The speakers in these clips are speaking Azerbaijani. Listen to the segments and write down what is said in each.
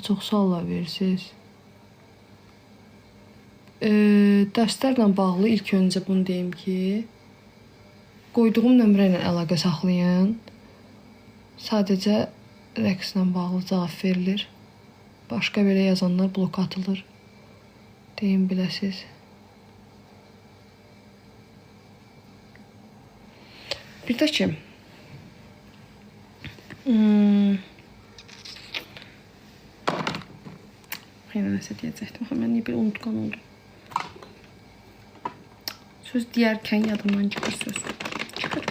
çox suallar verirsiniz. Dərslərlə bağlı ilk öncə bunu deyim ki, qoyduğum nömrə ilə əlaqə saxlayın. Sadəcə rəqslə bağlı cavab verilir. Başqa belə yazanlar blok atılır. Deyim biləsiz. Bir də ki, yenə nəsə deyəcəkdim. Mən niyə bir unutqan oldum. Söz deyərkən yadımdan çıxır söz. Çıxır.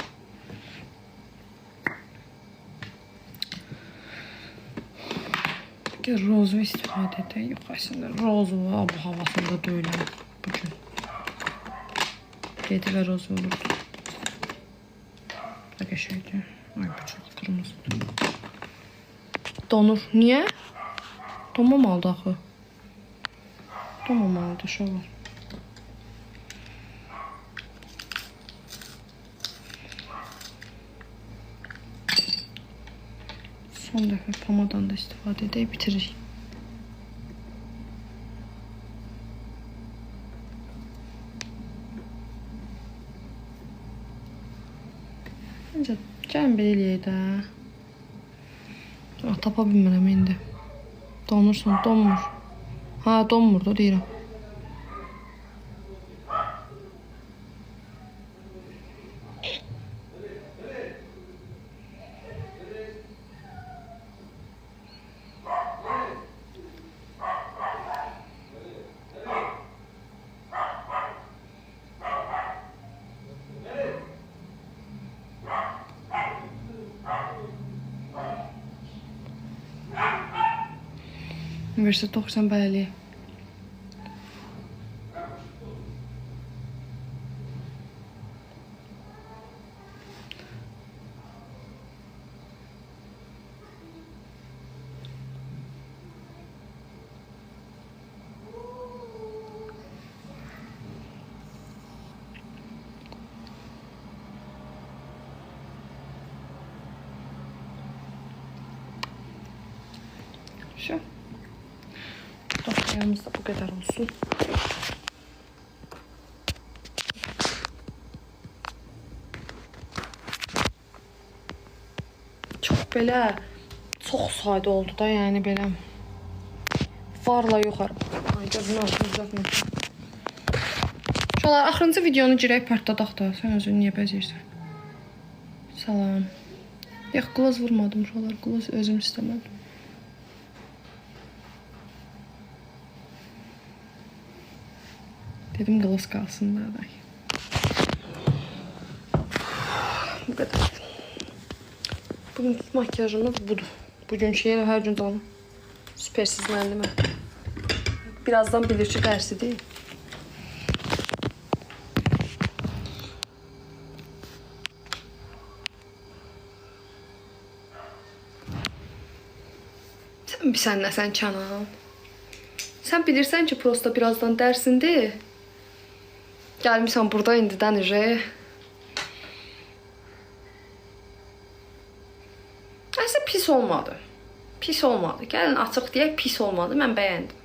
Rozu istifadə edək. Yox, əslində rozu bu havasında döyüləm bugün. Gedi və rozu olurdu. Bəqə şeydir. Ay, bu çox qırmızıdır. Donur. Niyə? Donmamalıdır axı. Donmamalıdır uşaqlar. Son dəfə pamadan da istifadə edək, bitiririk. Məncə, gəlin belə eləyək də. Tapa bilmirəm indi. Donursun, donmur. Ha, donmur da deyirəm. Universitet oxusan bəli. Şu. Dosyamız da bu kadar olsun. Çox belə, çox sadə oldu da, yəni belə. Varla yoxarım. Ay, gözünü altını düzəltmişəm. Uşaqlar, axırıncı videonu girək partladaq da. Sən özünü niyə bəzirsən? Salam. Yox, qulaz vurmadım uşaqlar. Qulaz özüm istəmədim. Dedim qılız qalsın da. Bu qədər. Bugün makyajımız budur. Bugün şeylə hər gün canım. Süpersizləndi mən. Birazdan bilir ki, dərsi deyil. Sən bilsən nəsən Kənan? Sən bilirsən ki, prosta birazdan dərsindir. Gəlmişsən burada indidən ije. Əslində pis olmadı. Pis olmadı. Gəlin açıq deyək, pis olmadı. Mən bəyəndim.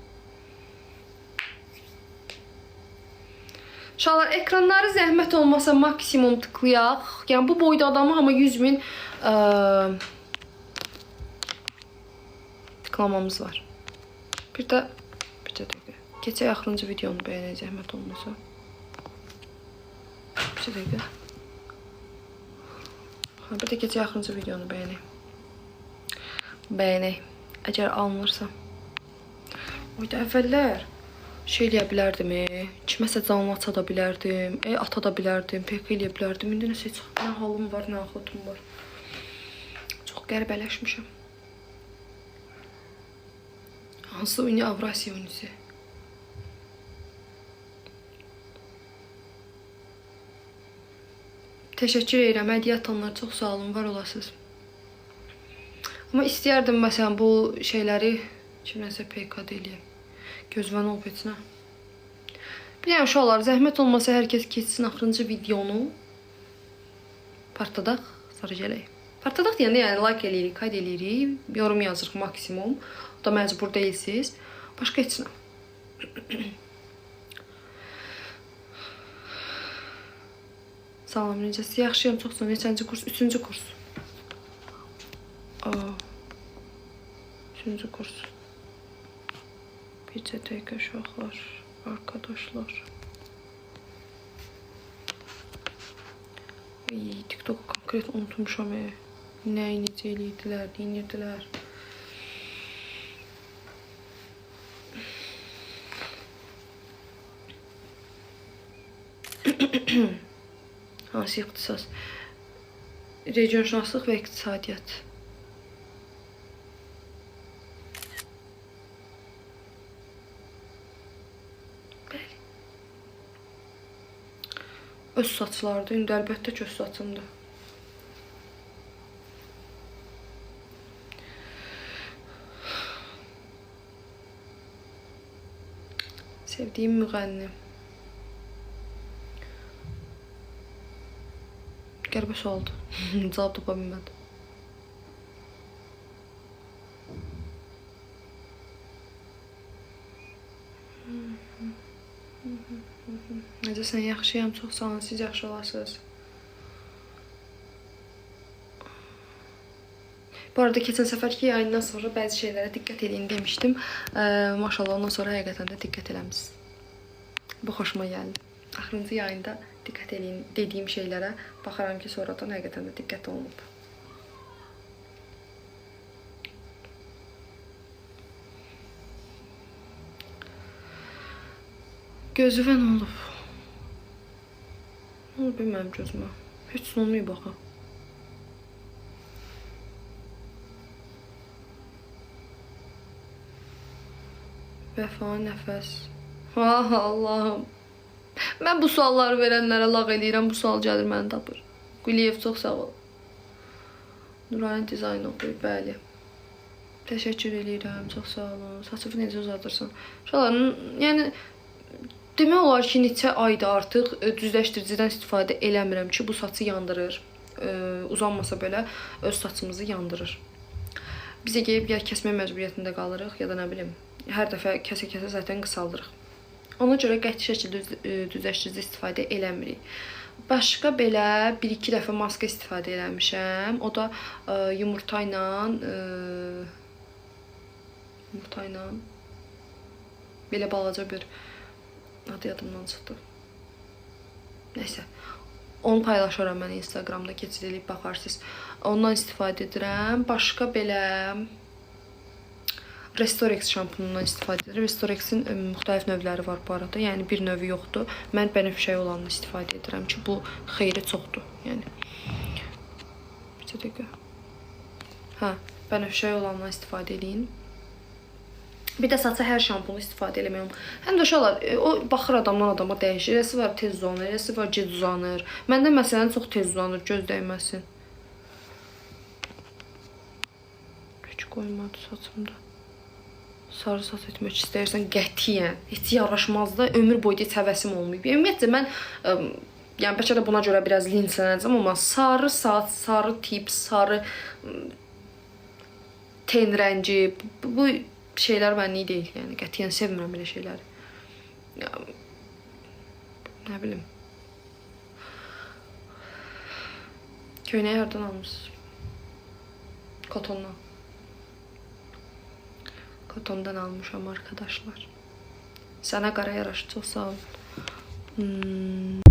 Uşaqlar, ekranları zəhmət olmasa maksimum tıklayaq. Yəni bu boyda adamı amma 100.000 tıklamamız var. Bir də dəqiqə. Keçək axırıncı videonu bəyənək zəhmət olmasa. Bir dəqiqə. Bir də keçək axırıncı videonu bəyənək. Bəyənək. Əgər alınırsa. Oyda əvvəllər şey eləyə bilərdim, kiməsə canlı aça da bilərdim, ata da bilərdim, pek eləyə bilərdim. İndi nəsə çox, nə halım var, nə axotum var. Çox qəribələşmişəm. Hansı uni Avrasiya unisi? Təşəkkür edirəm, hədiyyə atanlar çox sağ olun, var olasınız. Amma istəyərdim məsələn bu şeyləri kiməsə PK-da eləyəm. Gözvən olub etsinə. Biləyəm uşaqlar, zəhmət olmasa hər kəs keçsin axırıncı videonu. Partladaq, sonra gələk. Partladaq deyəndə yəni like eləyirik, kayd eləyirik, yorum yazırıq maksimum. da məcbur deyilsiniz. Başqa heç nə. Salam, necəsiz? Yaxşıyam, çox sağ ol. Neçənci kurs? 3-cü kurs. Aa. 3-cü kurs. Bircə dəqiqə uşaqlar, arkadaşlar. TikTok konkret unutmuşam. Nəyi necə eləyirdilər, deyirdilər. Hansı iqtisas? Regionşünaslıq və iqtisadiyyat. Bəli. Öz saçlardır. İndi əlbəttə ki, öz saçımdır. Sevdiyim müğənni. Qəribə sualdır. Cavab tapa bilmədim. Necəsən? Yaxşıyam, çox sağ olun. Siz yaxşı olasınız. Bu arada keçən səfərki yayından sonra bəzi şeylərə diqqət edin demişdim. Maşallah ondan sonra həqiqətən də diqqət eləmişsiniz. Bu xoşuma gəldi. Axırıncı yayında diqqət edin dediyim şeylərə baxaram ki, sonradan həqiqətən də diqqət olunub. Gözüvən olub. Nə olub mənim gözümə? Heç olmayıb baxa. Vəfa, nəfəs. Ah, Allahım. Mən bu sualları verənlərə lağ eləyirəm. Bu sual gəlir məni tapır. Quliyev, çox sağ ol. Nurayın dizayn oxuyub, bəli. Təşəkkür eləyirəm, çox sağ olun. Saçımı necə uzadırsan? Uşaqların, yəni, demək olar ki, neçə ayda artıq düzləşdiricidən istifadə eləmirəm ki, bu saçı yandırır. Uzanmasa belə öz saçımızı yandırır. Bizə gəlib yer kəsmək məcburiyyətində qalırıq, ya da nə bilim, hər dəfə kəsə-kəsə zaten qısaldırıq. Ona görə qəti şəkildə düzləşdirici istifadə eləmirik. Başqa belə 1-2 dəfə maska istifadə eləmişəm. O da yumurta ilə belə balaca bir adı yadımdan çıxdı. Nəysə. Onu paylaşaram mən Instagramda, keçid edib baxarsınız. Ondan istifadə edirəm. Başqa belə Restorex şampunundan istifadə edirəm. Restorexin müxtəlif növləri var bu arada. Yəni bir növü yoxdur. Mən bənövşəyi olanını istifadə edirəm ki, bu xeyri çoxdur. Yəni bir dəqiqə. Hə, bənövşəyi olandan istifadə edin. Bir də saça hər şampunu istifadə eləməyəm. Həm də uşaqlar, o baxır adamdan adama dəyişir. Eləsi var tez uzanır, eləsi var gec uzanır. Məndə məsələn çox tez uzanır, göz dəyməsin. Heç qoymadı saçımda. Sarı saç etmək istəyirsən qətiyyən. Heç yaraşmaz da, ömür boyu heç həvəsim olmayıb. Ümumiyyətlə mən yəni bəlkə də buna görə biraz linçlənəcəm, amma sarı saç, sarı tip, sarı ten rəngi bu şeylər mənlik deyil. Yəni qətiyyən sevmirəm belə şeyləri. Nə bilim. Köynəyi hardan almışsınız? Kotondan. Kotondan almışam arkadaşlar. Sənə qara yaraşır, çox sağ ol.